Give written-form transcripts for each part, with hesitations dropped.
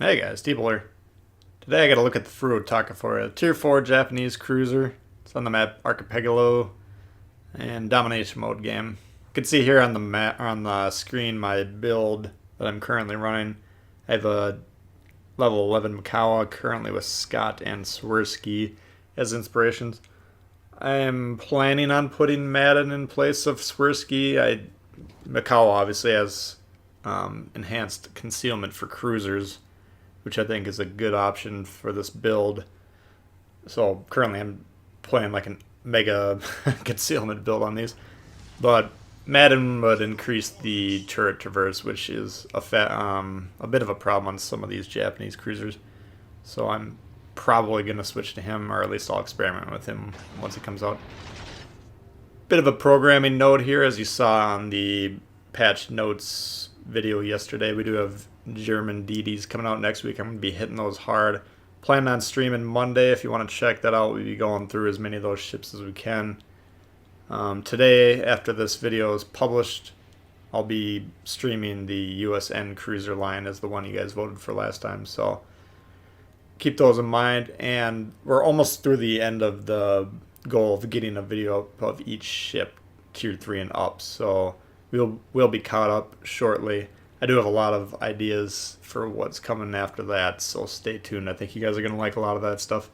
Hey guys, T-Bowler. Today I got to look at the Furutaka for a Tier 4 Japanese Cruiser. It's on the map Archipelago and Domination Mode game. You can see here on the map, on the screen, my build that I'm currently running. I have a level 11 Makawa currently with Scott and Swirsky as inspirations. I am planning on putting Madden in place of Swirsky. Makawa obviously has enhanced concealment for cruisers, which I think is a good option for this build. So currently I'm playing like a mega concealment build on these. But Madden would increase the turret traverse, which is a bit of a problem on some of these Japanese cruisers. So I'm probably going to switch to him, or at least I'll experiment with him once he comes out. Bit of a programming note here, as you saw on the patch notes video yesterday. We do have German DDs coming out next week. I'm going to be hitting those hard. Planning on streaming Monday. If you want to check that out, we'll be going through as many of those ships as we can. Today, after this video is published, I'll be streaming the USN Cruiser line as the one you guys voted for last time. So keep those in mind. And we're almost through the end of the goal of getting a video of each ship Tier 3 and up. So we'll be caught up shortly. I do have a lot of ideas for what's coming after that, so stay tuned. I think you guys are going to like a lot of that stuff.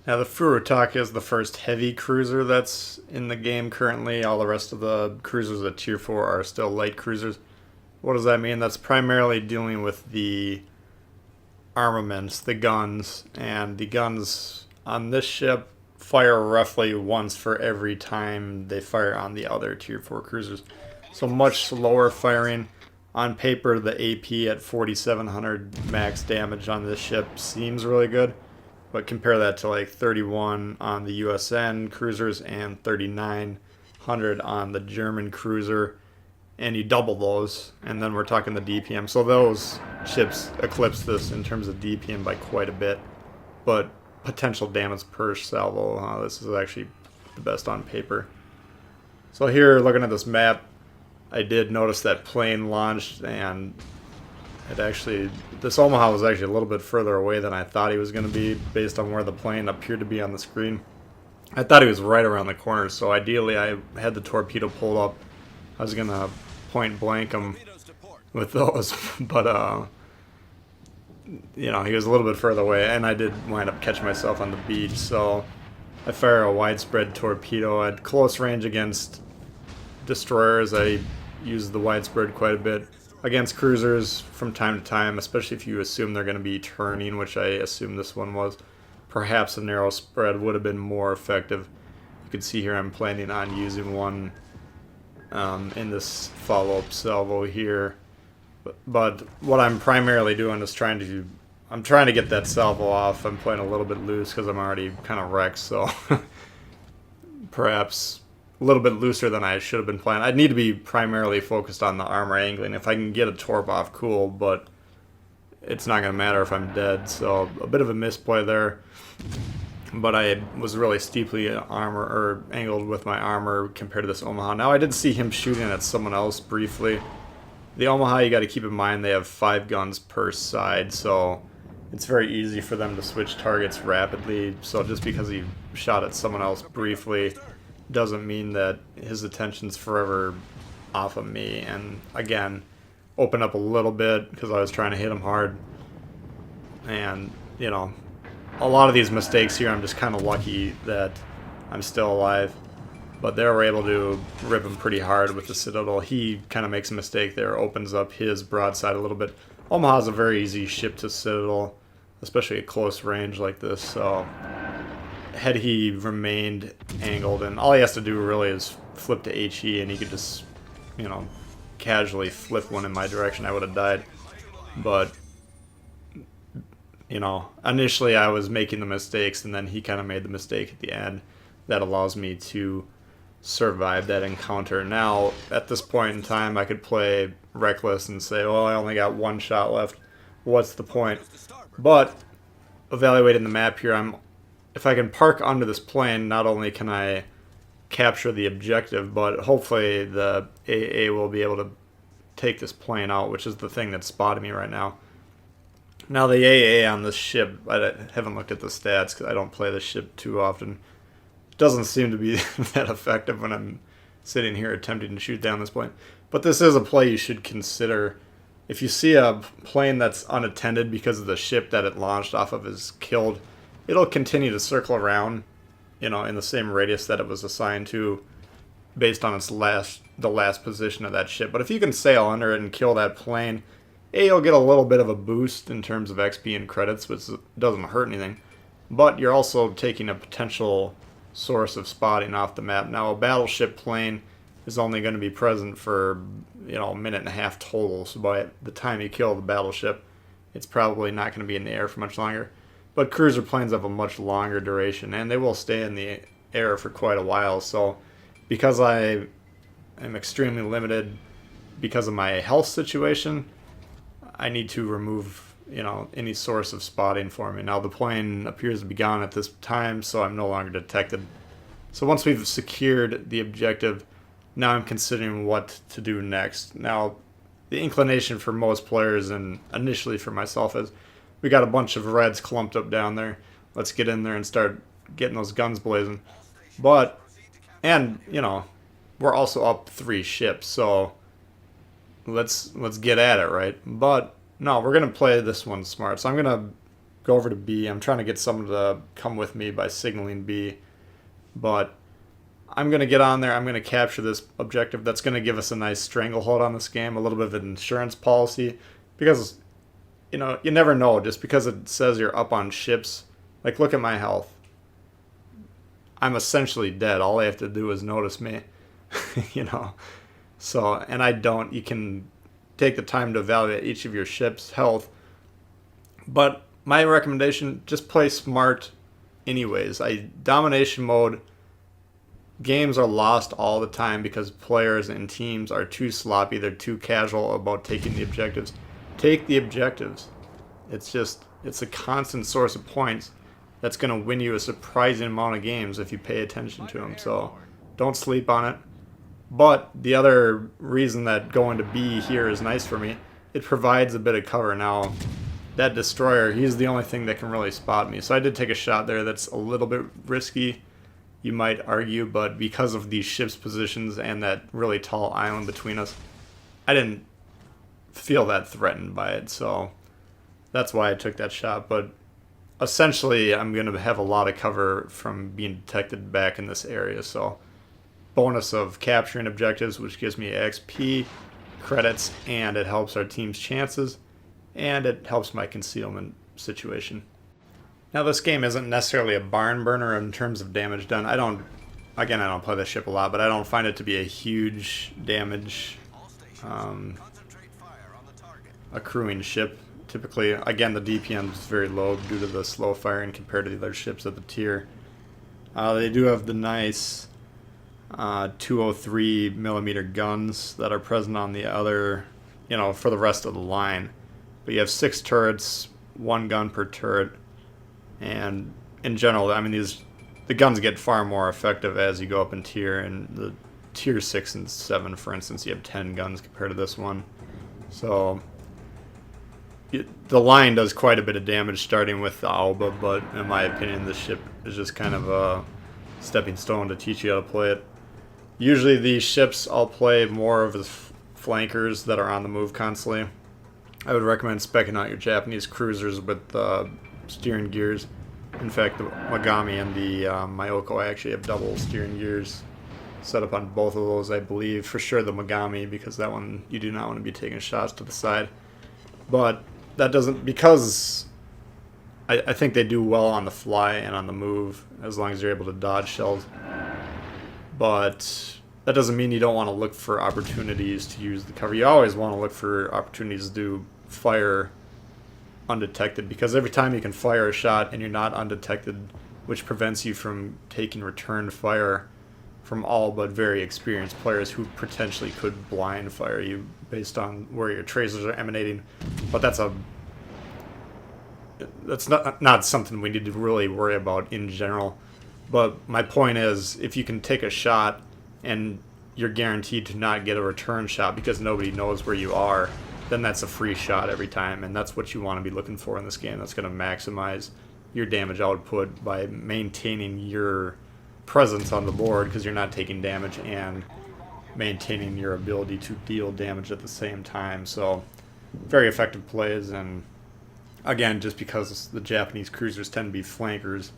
Now, the Furutaka is the first heavy cruiser that's in the game currently. All the rest of the cruisers at Tier 4 are still light cruisers. What does that mean? That's primarily dealing with the armaments, the guns, and the guns on this ship fire roughly once for every time they fire on the other Tier 4 cruisers. So much slower firing. On paper, the AP at 4,700 max damage on this ship seems really good, but compare that to like 31 on the USN cruisers and 3,900 on the German cruiser, and you double those, and then we're talking the DPM. So those ships eclipse this in terms of DPM by quite a bit, but potential damage per salvo, this is actually the best on paper. So here, looking at this map, I did notice that plane launched, and this Omaha was actually a little bit further away than I thought he was going to be based on where the plane appeared to be on the screen. I thought he was right around the corner, so ideally I had the torpedo pulled up. I was going to point blank him with those, but he was a little bit further away, and I did wind up catching myself on the beach, so I fire a widespread torpedo at close range against destroyers. I use the widespread quite a bit against cruisers from time to time, especially if you assume they're going to be turning, which I assume this one was. Perhaps a narrow spread would have been more effective. You can see here I'm planning on using one in this follow-up salvo here, but what I'm primarily doing is trying to get that salvo off. I'm playing a little bit loose because I'm already kind of wrecked, so perhaps a little bit looser than I should have been playing. I'd need to be primarily focused on the armor angling. If I can get a torp off, cool, but it's not going to matter if I'm dead. So a bit of a misplay there. But I was really steeply angled with my armor compared to this Omaha. Now I did see him shooting at someone else briefly. The Omaha, you got to keep in mind, they have 5 guns per side, so it's very easy for them to switch targets rapidly. So just because he shot at someone else briefly doesn't mean that his attention's forever off of me. And again, open up a little bit because I was trying to hit him hard. And, a lot of these mistakes here, I'm just kind of lucky that I'm still alive. But they were able to rip him pretty hard with the Citadel. He kind of makes a mistake there, opens up his broadside a little bit. Omaha's a very easy ship to Citadel, especially at close range like this, so had he remained angled, and all he has to do really is flip to HE, and he could just, casually flip one in my direction, I would have died. But, initially I was making the mistakes, and then he kind of made the mistake at the end. That allows me to survive that encounter. Now, at this point in time, I could play reckless and say, well, I only got one shot left. What's the point? But, evaluating the map here, if I can park under this plane, not only can I capture the objective, but hopefully the AA will be able to take this plane out, which is the thing that's spotting me right now. Now the AA on this ship, I haven't looked at the stats because I don't play the ship too often. It doesn't seem to be that effective when I'm sitting here attempting to shoot down this plane. But this is a play you should consider. If you see a plane that's unattended because of the ship that it launched off of is killed, it'll continue to circle around, in the same radius that it was assigned to based on the last position of that ship. But if you can sail under it and kill that plane, you'll get a little bit of a boost in terms of XP and credits, which doesn't hurt anything. But you're also taking a potential source of spotting off the map. Now, a battleship plane is only going to be present for, a minute and a half total. So by the time you kill the battleship, it's probably not going to be in the air for much longer. But cruiser planes have a much longer duration, and they will stay in the air for quite a while. So because I am extremely limited because of my health situation, I need to remove, any source of spotting for me. Now the plane appears to be gone at this time, so I'm no longer detected. So once we've secured the objective, now I'm considering what to do next. Now, the inclination for most players, and initially for myself, is we got a bunch of reds clumped up down there. Let's get in there and start getting those guns blazing. We're also up 3 ships, so let's get at it, right? But no, we're gonna play this one smart. So I'm gonna go over to B. I'm trying to get someone to come with me by signaling B, but I'm gonna get on there. I'm gonna capture this objective. That's gonna give us a nice stranglehold on this game, a little bit of an insurance policy, because you never know. Just because it says you're up on ships, like look at my health. I'm essentially dead. All I have to do is notice me, So, and I don't. You can take the time to evaluate each of your ship's health. But my recommendation, just play smart anyways. Domination mode, games are lost all the time because players and teams are too sloppy. They're too casual about taking the objectives. Take the objectives. It's a constant source of points that's going to win you a surprising amount of games if you pay attention to them. So don't sleep on it. But the other reason that going to B here is nice for me, it provides a bit of cover. Now, that destroyer, he's the only thing that can really spot me. So I did take a shot there that's a little bit risky, you might argue, but because of these ships' positions and that really tall island between us, I didn't feel that threatened by it. So that's why I took that shot. But essentially, I'm going to have a lot of cover from being detected back in this area. So bonus of capturing objectives, which gives me XP, credits, and it helps our team's chances, and it helps my concealment situation. Now, this game isn't necessarily a barn burner in terms of damage done. I don't play this ship a lot, but I don't find it to be a huge damage accruing ship. Typically, again, the DPM is very low due to the slow firing compared to the other ships of the tier. They do have the nice 203 millimeter guns that are present on the other, for the rest of the line. But you have 6 turrets, 1 gun per turret, and in general, the guns get far more effective as you go up in tier. And the tier 6 and 7, for instance, you have 10 guns compared to this one. So the line does quite a bit of damage starting with the Alba, but in my opinion, this ship is just kind of a stepping stone to teach you how to play it. Usually these ships I'll play more of as flankers that are on the move constantly. I would recommend speccing out your Japanese cruisers with steering gears. In fact, the Mogami and the Myoko actually have double steering gears set up on both of those, I believe. For sure the Mogami, because that one you do not want to be taking shots to the side. But that doesn't, because I think they do well on the fly and on the move, as long as you're able to dodge shells. But that doesn't mean you don't want to look for opportunities to use the cover. You always want to look for opportunities to do fire undetected, because every time you can fire a shot and you're not undetected, which prevents you from taking return fire from all but very experienced players who potentially could blind fire you based on where your tracers are emanating. But that's not something we need to really worry about in general. But my point is, if you can take a shot and you're guaranteed to not get a return shot because nobody knows where you are, then that's a free shot every time, and that's what you want to be looking for in this game. That's going to maximize your damage output by maintaining your presence on the board because you're not taking damage and maintaining your ability to deal damage at the same time. So very effective plays, and again, just because the Japanese cruisers tend to be flankers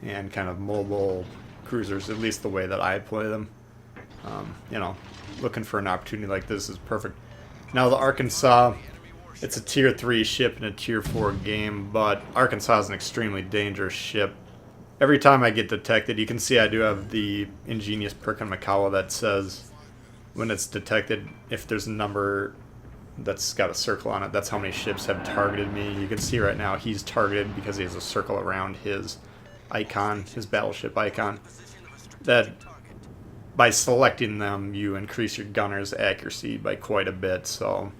and kind of mobile cruisers, at least the way that I play them, you know, looking for an opportunity like this is perfect. Now the Arkansas, it's a tier 3 ship in a tier 4 game, but Arkansas is an extremely dangerous ship. Every time I get detected, you can see I do have the ingenious perk on Makawa that says when it's detected, if there's a number that's got a circle on it, that's how many ships have targeted me. You can see right now he's targeted because he has a circle around his icon, his battleship icon. That by selecting them, you increase your gunner's accuracy by quite a bit. So,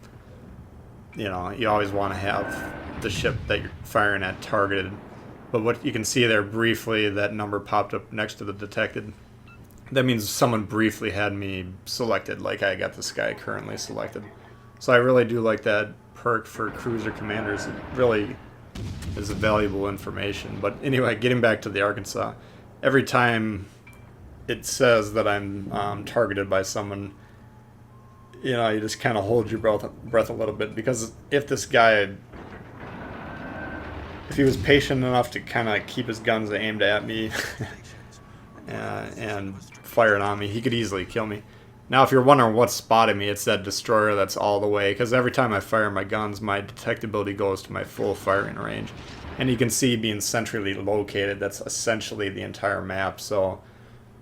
you know, you always want to have the ship that you're firing at targeted. But what you can see there briefly, that number popped up next to the detected. That means someone briefly had me selected, like I got this guy currently selected. So I really do like that perk for cruiser commanders. It really is valuable information. But anyway, getting back to the Arkansas, every time it says that I'm targeted by someone, you know, you just kind of hold your breath a little bit, because if this guy, if he was patient enough to kind of keep his guns aimed at me and firing on me, he could easily kill me. Now, if you're wondering what's spotting me, it's that destroyer that's all the way, because every time I fire my guns, my detectability goes to my full firing range. And you can see being centrally located, that's essentially the entire map. So,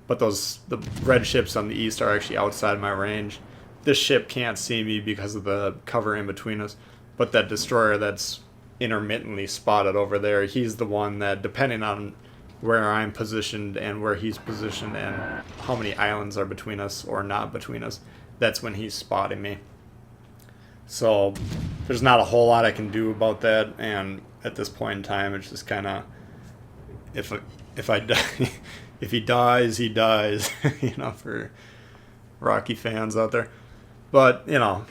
but the red ships on the east are actually outside my range. This ship can't see me because of the cover in between us, but that destroyer that's intermittently spotted over there, he's the one that, depending on where I'm positioned and where he's positioned and how many islands are between us or not between us, that's when he's spotting me. So there's not a whole lot I can do about that, and at this point in time, it's just kind of, if I die, if he dies, he dies, you know, for Rocky fans out there. But, you know,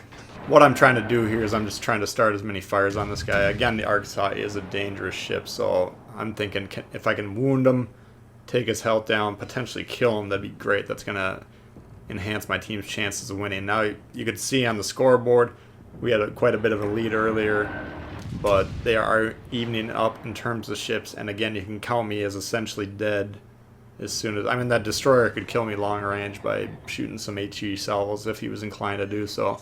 what I'm trying to do here is I'm just trying to start as many fires on this guy. Again, the Arkansas is a dangerous ship, so I'm thinking if I can wound him, take his health down, potentially kill him, that'd be great. That's going to enhance my team's chances of winning. Now, you could see on the scoreboard, we had quite a bit of a lead earlier, but they are evening up in terms of ships, and again, you can count me as essentially dead as soon as, I mean, that destroyer could kill me long range by shooting some HE salvos if he was inclined to do so.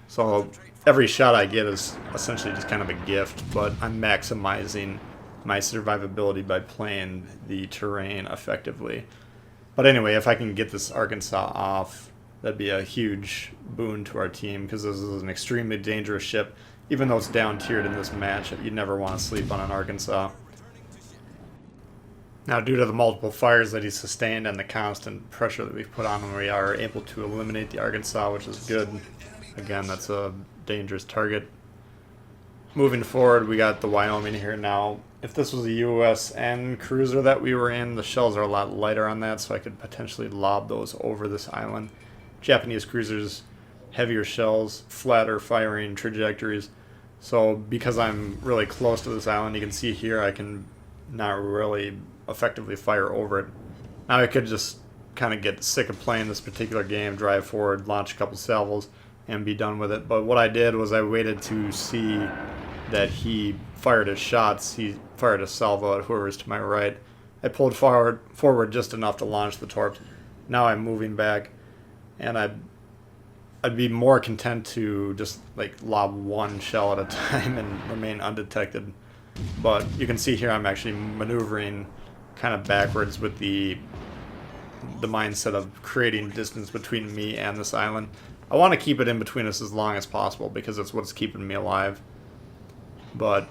So every shot I get is essentially just kind of a gift, but I'm maximizing my survivability by playing the terrain effectively. But anyway, if I can get this Arkansas off, that'd be a huge boon to our team, because this is an extremely dangerous ship. Even though it's down tiered in this match, you never want to sleep on an Arkansas. Now, due to the multiple fires that he sustained and the constant pressure that we've put on him, we are able to eliminate the Arkansas, which is good. Again, that's a dangerous target. Moving forward, we got the Wyoming here now. If this was a USN cruiser that we were in, the shells are a lot lighter on that, so I could potentially lob those over this island. Japanese cruisers, heavier shells, flatter firing trajectories. So because I'm really close to this island, you can see here I can not really effectively fire over it. Now I could just kind of get sick of playing this particular game, drive forward, launch a couple salvos, and be done with it. But what I did was I waited to see that he fired his shots. He fired a salvo at whoever's to my right. I pulled forward just enough to launch the torps. Now I'm moving back, and I'd be more content to just like lob one shell at a time and remain undetected. But you can see here I'm actually maneuvering kind of backwards with the mindset of creating distance between me and this island. I want to keep it in between us as long as possible because it's what's keeping me alive. But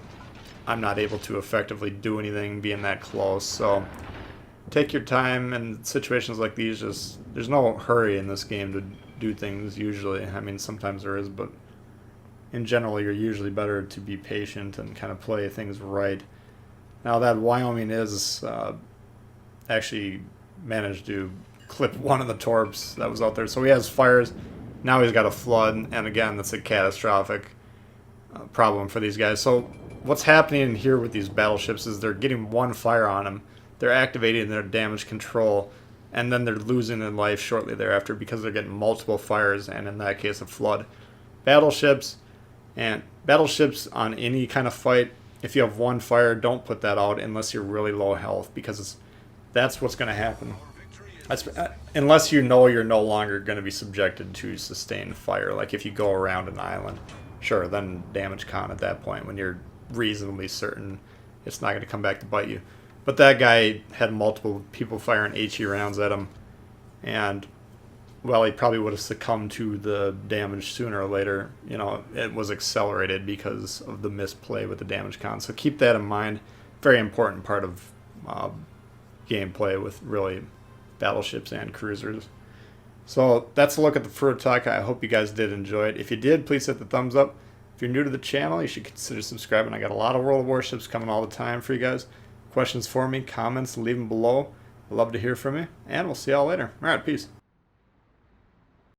I'm not able to effectively do anything being that close. So take your time in situations like these. Just there's no hurry in this game to do things usually. I mean, sometimes there is, but in general, you're usually better to be patient and kind of play things right. Now that Wyoming is actually managed to clip one of the torps that was out there. So he has fires. Now he's got a flood, and again, that's a catastrophic. problem for these guys. So what's happening here with these battleships is they're getting one fire on them, they're activating their damage control, and then they're losing in life shortly thereafter because they're getting multiple fires, and in that case a flood. Battleships on any kind of fight, if you have one fire, don't put that out unless you're really low health, because that's what's going to happen. Unless you know you're no longer going to be subjected to sustained fire. Like if you go around an island, sure, then damage con at that point when you're reasonably certain it's not going to come back to bite you. But that guy had multiple people firing HE rounds at him, and well, he probably would have succumbed to the damage sooner or later. You know, it was accelerated because of the misplay with the damage con. So keep that in mind. Very important part of gameplay with really battleships and cruisers. So that's a look at the Furutaka. I hope you guys did enjoy it. If you did, please hit the thumbs up. If you're new to the channel, you should consider subscribing. I got a lot of World of Warships coming all the time for you guys. Questions for me, comments, leave them below. I'd love to hear from you, and we'll see y'all later. Alright, peace.